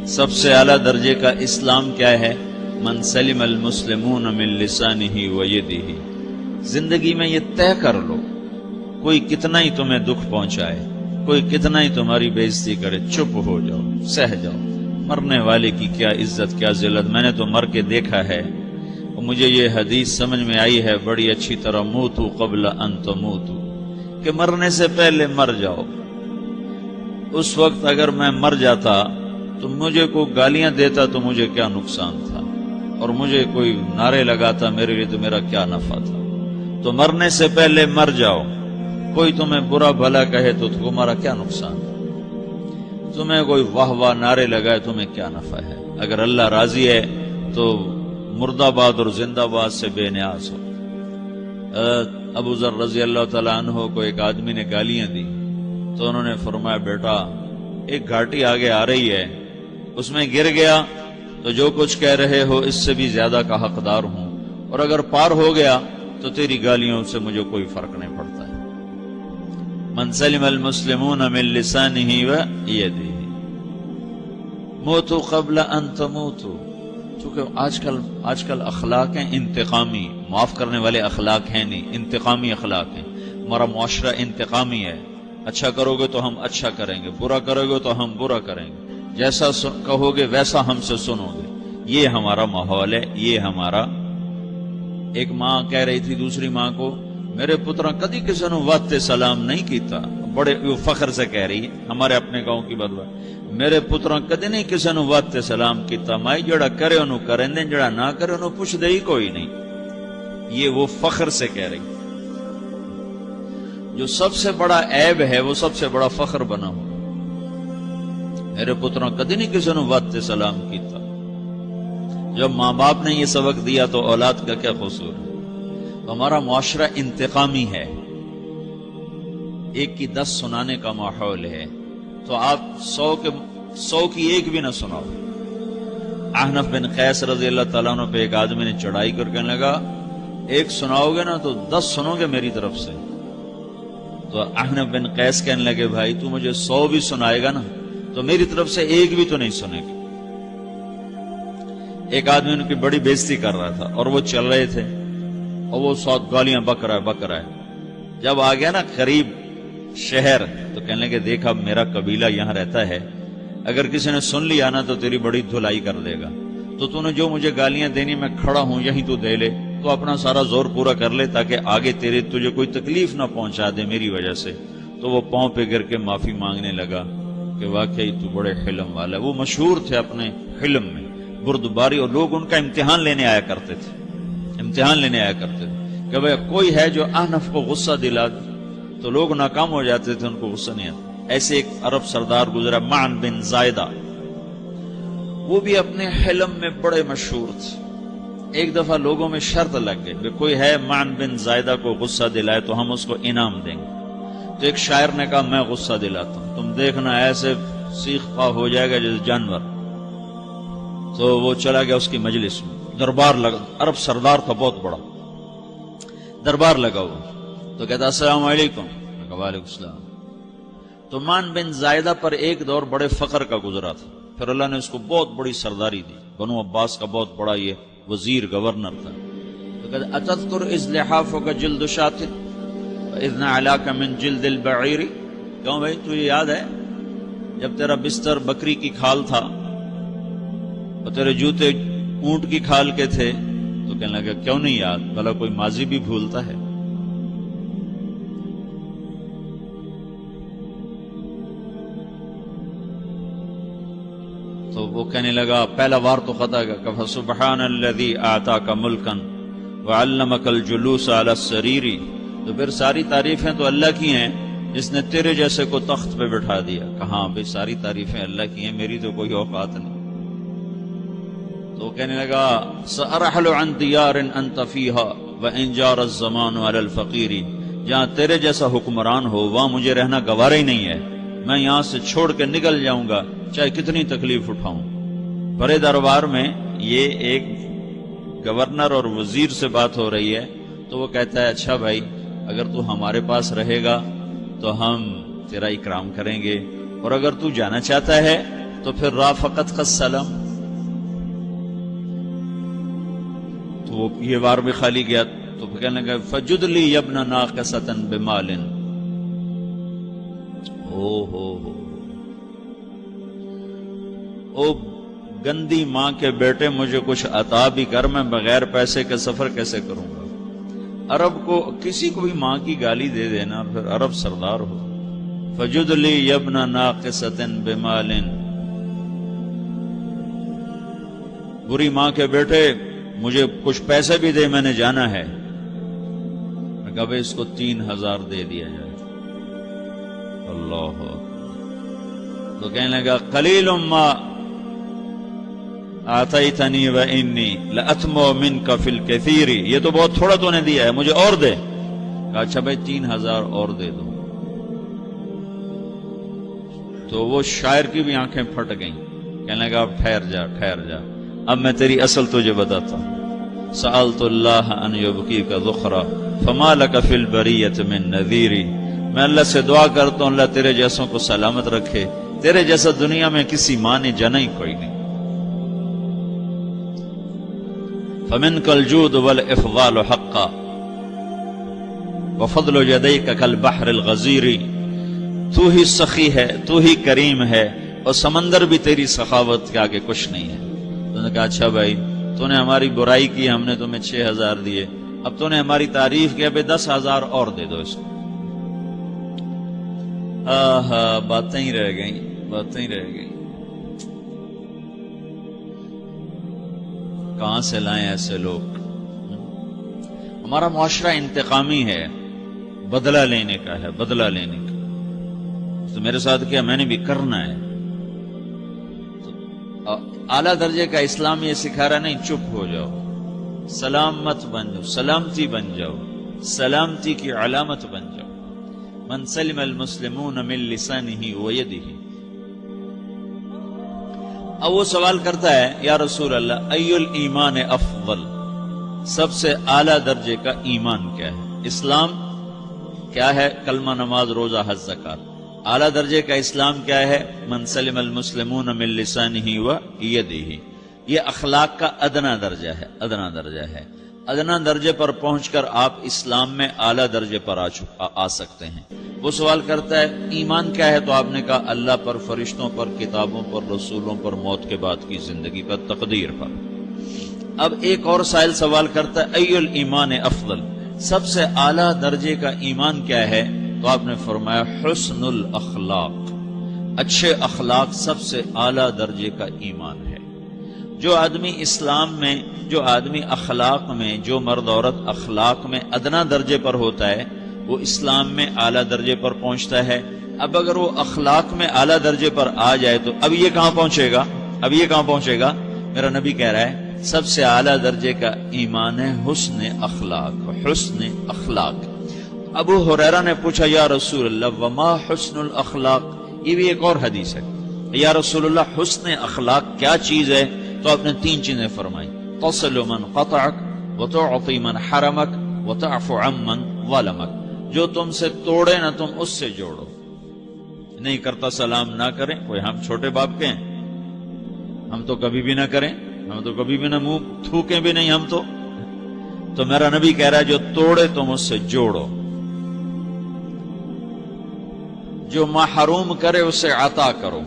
سب سے اعلیٰ درجے کا اسلام کیا ہے؟ من سلم المسلمون من لسانہ و یدہ۔ زندگی میں یہ طے کر لو، کوئی کتنا ہی تمہیں دکھ پہنچائے، کوئی کتنا ہی تمہاری بےعزتی کرے، چپ ہو جاؤ، سہ جاؤ۔ مرنے والے کی کیا عزت، کیا ذلت، میں نے تو مر کے دیکھا ہے، اور مجھے یہ حدیث سمجھ میں آئی ہے بڑی اچھی طرح، موتو قبل ان تموتو، کہ مرنے سے پہلے مر جاؤ۔ اس وقت اگر میں مر جاتا تو مجھے کوئی گالیاں دیتا تو مجھے کیا نقصان تھا، اور مجھے کوئی نعرے لگاتا میرے لیے تو میرا کیا نفع تھا۔ تو مرنے سے پہلے مر جاؤ، کوئی تمہیں برا بھلا کہے تو تمہارا کیا نقصان ہے، تمہیں کوئی واہ واہ نعرے لگائے تمہیں کیا نفع ہے۔ اگر اللہ راضی ہے تو مرد آباد اور زندہ باد سے بے نیاز ہو۔ ابو ذر رضی اللہ تعالیٰ عنہ کو ایک آدمی نے گالیاں دی تو انہوں نے فرمایا بیٹا ایک گھاٹی آگے آ رہی ہے، اس میں گر گیا تو جو کچھ کہہ رہے ہو اس سے بھی زیادہ کا حقدار ہوں، اور اگر پار ہو گیا تو تیری گالیوں سے مجھے کوئی فرق نہیں پڑتا ہے۔ من سلم المسلمون من لسانہ و یدہ موتوا قبل ان تموتوا۔ چونکہ آج کل اخلاق ہیں انتقامی، معاف کرنے والے اخلاق ہیں نہیں، انتقامی اخلاق ہیں۔ ہمارا معاشرہ انتقامی ہے، اچھا کرو گے تو ہم اچھا کریں گے، برا کرو گے تو ہم برا کریں گے، جیسا کہو گے ویسا ہم سے سنو گے۔ یہ ہمارا ماحول ہے، یہ ہمارا۔ ایک ماں کہہ رہی تھی دوسری ماں کو، میرے پترا کدی کسی نے واسطے سلام نہیں کیتا، بڑے فخر سے کہہ رہی ہے، ہمارے اپنے گاؤں کی بات، میرے پترا کدی نہیں کسی نے واسطے سلام کیتا، مائی جڑا کرے انہوں کریں دیں، جڑا نہ کرے انہوں پوچھ دے ہی کوئی نہیں۔ یہ وہ فخر سے کہہ رہی، جو سب سے بڑا عیب ہے وہ سب سے بڑا فخر بنا ہو۔ میرے پترا کدی نہیں کسی نے واسطے سلام کیتا۔ جب ماں باپ نے یہ سبق دیا تو اولاد کا کیا قصور ہے؟ تو ہمارا معاشرہ انتقامی ہے، ایک کی 10 سنانے کا ماحول ہے، تو آپ 100 کی ایک بھی نہ سناؤ۔ احنف بن قیس رضی اللہ تعالیٰ عنہ پہ ایک آدمی نے چڑھائی کر کہنے لگا ایک سناؤ گے نا تو 10 سنو گے میری طرف سے۔ تو احنف بن قیس کہنے لگے بھائی تو مجھے 100 بھی سنائے گا نا تو میری طرف سے ایک بھی تو نہیں سنے گا۔ ایک آدمی ان کی بڑی بےزتی کر رہا تھا اور وہ چل رہے تھے اور وہ 100 گالیاں بک رہا ہے۔ جب آ گیا نا قریب شہر تو کہنے لگے دیکھ اب میرا قبیلہ یہاں رہتا ہے، اگر کسی نے سن لیا نا تو تیری بڑی دھلائی کر دے گا، تو نے جو مجھے گالیاں دینی میں کھڑا ہوں یہیں تو دے لے، تو اپنا سارا زور پورا کر لے تاکہ آگے تجھے کوئی تکلیف نہ پہنچا دے میری وجہ سے۔ تو وہ پاؤں پہ گر کے معافی مانگنے لگا کہ واقعی تو بڑے حلم والا ہے۔ وہ مشہور تھے اپنے حلم میں، بردباری، اور لوگ ان کا امتحان لینے آیا کرتے تھے کہ بھئی کوئی ہے جو احنف کو غصہ دلا دے، تو لوگ ناکام ہو جاتے تھے، ان کو غصہ نہیں آتا۔ ایسے ایک عرب سردار گزرا معن بن زائدہ، وہ بھی اپنے حلم میں بڑے مشہور تھے۔ ایک دفعہ لوگوں میں شرط لگ گئی کہ کوئی ہے معن بن زائدہ کو غصہ دلائے تو ہم اس کو انعام دیں گے۔ تو ایک شاعر نے کہا میں غصہ دلاتا ہوں، تم دیکھنا ایسے سیخ پا ہو جائے گا جیسے جانور۔ تو وہ چلا گیا اس کی مجلس میں، دربار لگا، عرب سردار تھا بہت بڑا، دربار لگا ہوا، تو کہتا السلام علیکم، وعلیکم السلام۔ تو معن بن زائدہ پر ایک دور بڑے فقر کا گزرا تھا، پھر اللہ نے اس کو بہت بڑی سرداری دی، بنو عباس کا بہت بڑا یہ وزیر گورنر تھا۔ تو کہتا اتذکر اذ لحافک جلد شاۃ واذ نعلاک من جلد البعیر، کیوں بھائی تجھے یاد ہے جب تیرا بستر بکری کی کھال تھا اور تیرے جوتے اونٹ کی کھال کے تھے؟ تو کہنے لگا کیوں نہیں یاد، بھلا کوئی ماضی بھی بھولتا ہے؟ تو وہ کہنے لگا پہلا وار تو خطا گا کہ فسبحان الذی اعطاک ملکا وعلمک الجلوس علی السریر، تو پھر ساری تعریفیں تو اللہ کی ہیں جس نے تیرے جیسے کو تخت پہ بٹھا دیا۔ کہاں بھئی ساری تعریفیں اللہ کی ہیں، میری تو کوئی اوقات نہیں۔ تو کہنے لگا سأرحل عن دیار انت فیہا وان جار الزمان علی الفقیر، جہاں تیرے جیسا حکمران ہو وہاں مجھے رہنا گوارا ہی نہیں ہے، میں یہاں سے چھوڑ کے نکل جاؤں گا چاہے کتنی تکلیف اٹھاؤں۔ بڑے دربار میں یہ ایک گورنر اور وزیر سے بات ہو رہی ہے، تو وہ کہتا ہے اچھا بھائی اگر تو ہمارے پاس رہے گا تو ہم تیرا اکرام کریں گے، اور اگر تو جانا چاہتا ہے تو پھر رافقت کا سلام، تو وہ یہ بار بھی خالی گیا تو پھر کہنے لگا فجد لی یبن ناقصۃ بمال، او گندی ماں کے بیٹے مجھے کچھ عطا بھی کر، میں بغیر پیسے کے سفر کیسے کروں گا؟ عرب کو کسی کو بھی ماں کی گالی دے دینا پھر عرب سردار ہو۔ فجد لی یبن ناقصۃ بمال، بری ماں کے بیٹے مجھے کچھ پیسے بھی دے، میں نے جانا ہے۔ میں کہا بھائی اس کو 3000 دے دیا جائے۔ اللہ، تو کہنے لگا قلیل ما آتیتنی وانی لأطمع منک فی الکثیر، یہ تو بہت تھوڑا تو نے دیا ہے، مجھے اور دے۔ کہا اچھا بھائی 3000 اور دے دو۔ تو وہ شاعر کی بھی آنکھیں پھٹ گئیں، کہنے لگا اب ٹھہر جا ٹھہر جا، اب میں تیری اصل تجھے بتاتا ہوں۔ سألت اللہ ان یبقیک ذخرا فما لک فی البریۃ من نذیر، میں اللہ سے دعا کرتا ہوں اللہ تیرے جیسوں کو سلامت رکھے، تیرے جیسا دنیا میں کسی ماں نے جنا ہی کوئی نہیں۔ فمنک الجود والافضال حقا وفضل یدیک کالبحر الغزیر، تو ہی سخی ہے، تو ہی کریم ہے، اور سمندر بھی تیری سخاوت کے آگے کچھ نہیں ہے۔ تو نے کہا اچھا بھائی تو نے ہماری برائی کی، ہم نے تمہیں 6000 دیے، اب تو نے ہماری تعریف کی، اب 10,000 اور دے دو اس کو۔ باتیں ہی رہ گئیں، باتیں ہی رہ گئیں۔ کہاں سے لائیں ایسے لوگ؟ ہمارا معاشرہ انتقامی ہے، بدلہ لینے کا ہے، بدلہ لینے کا۔ تو میرے ساتھ کیا میں نے بھی کرنا ہے۔ تو اعلیٰ درجے کا اسلام یہ سکھا رہا نہیں چپ ہو جاؤ، سلامت بن جاؤ، سلامتی بن جاؤ، سلامتی کی علامت بن جاؤ۔ من سلم المسلمون من لسانہ ویدہ۔ اب وہ سوال کرتا ہے یا رسول اللہ ای الایمان افضل، سب سے اعلیٰ درجے کا ایمان کیا ہے؟ اسلام کیا ہے؟ کلمہ، نماز، روزہ، حج، زکوٰۃ۔ اعلیٰ درجے کا اسلام کیا ہے؟ من سلم المسلمون من لسانہ ویدہ۔ یہ اخلاق کا ادنا درجہ ہے، ادنا درجہ ہے۔ ادنا درجے پر پہنچ کر آپ اسلام میں اعلیٰ درجے پر آ سکتے ہیں۔ وہ سوال کرتا ہے ایمان کیا ہے؟ تو آپ نے کہا اللہ پر، فرشتوں پر، کتابوں پر، رسولوں پر، موت کے بعد کی زندگی پر، تقدیر پر۔ اب ایک اور سائل سوال کرتا ہے ای الایمان افضل، سب سے اعلیٰ درجے کا ایمان کیا ہے؟ تو آپ نے فرمایا حسن الاخلاق، اچھے اخلاق سب سے اعلیٰ درجے کا ایمان ہے۔ جو آدمی اسلام میں، جو آدمی اخلاق میں، جو مرد عورت اخلاق میں ادنا درجے پر ہوتا ہے وہ اسلام میں اعلیٰ درجے پر پہنچتا ہے۔ اب اگر وہ اخلاق میں اعلیٰ درجے پر آ جائے تو اب یہ کہاں پہنچے گا؟ اب یہ کہاں پہنچے گا؟ میرا نبی کہہ رہا ہے سب سے اعلیٰ درجے کا ایمان ہے حسن اخلاق، حسن اخلاق۔ ابو ہریرہ نے پوچھا یا رسول اللہ وما حسن الاخلاق، یہ بھی ایک اور حدیث ہے، یا رسول اللہ حسن اخلاق کیا چیز ہے؟ تو آپ نے 3 چیزیں فرمائی، تصل من قطعک وتعطی من حرمک وتعفو عمن ظلمک، جو تم سے توڑے نہ تم اس سے جوڑو، نہیں کرتا سلام نہ کریں، کوئی ہم چھوٹے باپ کے ہیں، ہم تو کبھی بھی نہ کریں، ہم تو کبھی بھی نہ منہ تھوکیں بھی نہیں، ہم تو میرا نبی کہہ رہا ہے جو توڑے تم اس سے جوڑو، جو محروم کرے اسے عطا کرو،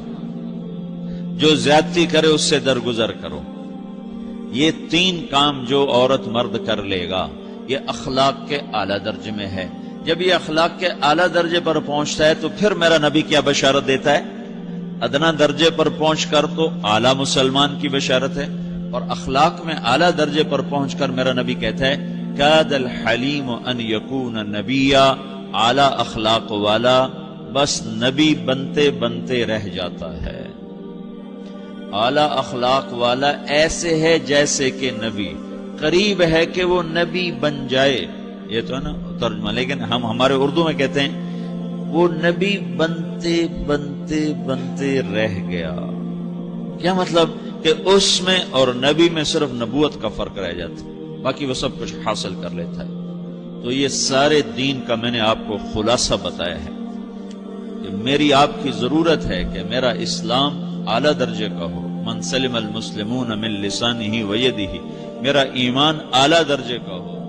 جو زیادتی کرے اس سے درگزر کرو۔ یہ 3 کام جو عورت مرد کر لے گا یہ اخلاق کے اعلیٰ درجے میں ہے۔ جب یہ اخلاق کے اعلیٰ درجے پر پہنچتا ہے تو پھر میرا نبی کیا بشارت دیتا ہے؟ ادنا درجے پر پہنچ کر تو اعلیٰ مسلمان کی بشارت ہے، اور اخلاق میں اعلیٰ درجے پر پہنچ کر میرا نبی کہتا ہے کاد الحلیم ان یکون نبیا، اعلیٰ اخلاق والا بس نبی بنتے بنتے رہ جاتا ہے۔ اعلیٰ اخلاق والا ایسے ہے جیسے کہ نبی، قریب ہے کہ وہ نبی بن جائے، یہ تو ہے نا ترجمہ، لیکن ہم ہمارے اردو میں کہتے ہیں وہ نبی بنتے بنتے بنتے رہ گیا۔ کیا مطلب؟ کہ اس میں اور نبی میں صرف نبوت کا فرق رہ جاتا ہے، باقی وہ سب کچھ حاصل کر لیتا ہے۔ تو یہ سارے دین کا میں نے آپ کو خلاصہ بتایا ہے کہ میری آپ کی ضرورت ہے کہ میرا اسلام اعلیٰ درجے کا ہو، من سلم المسلمون من لسانہ و یدہ، میرا ایمان اعلیٰ درجے کا ہو،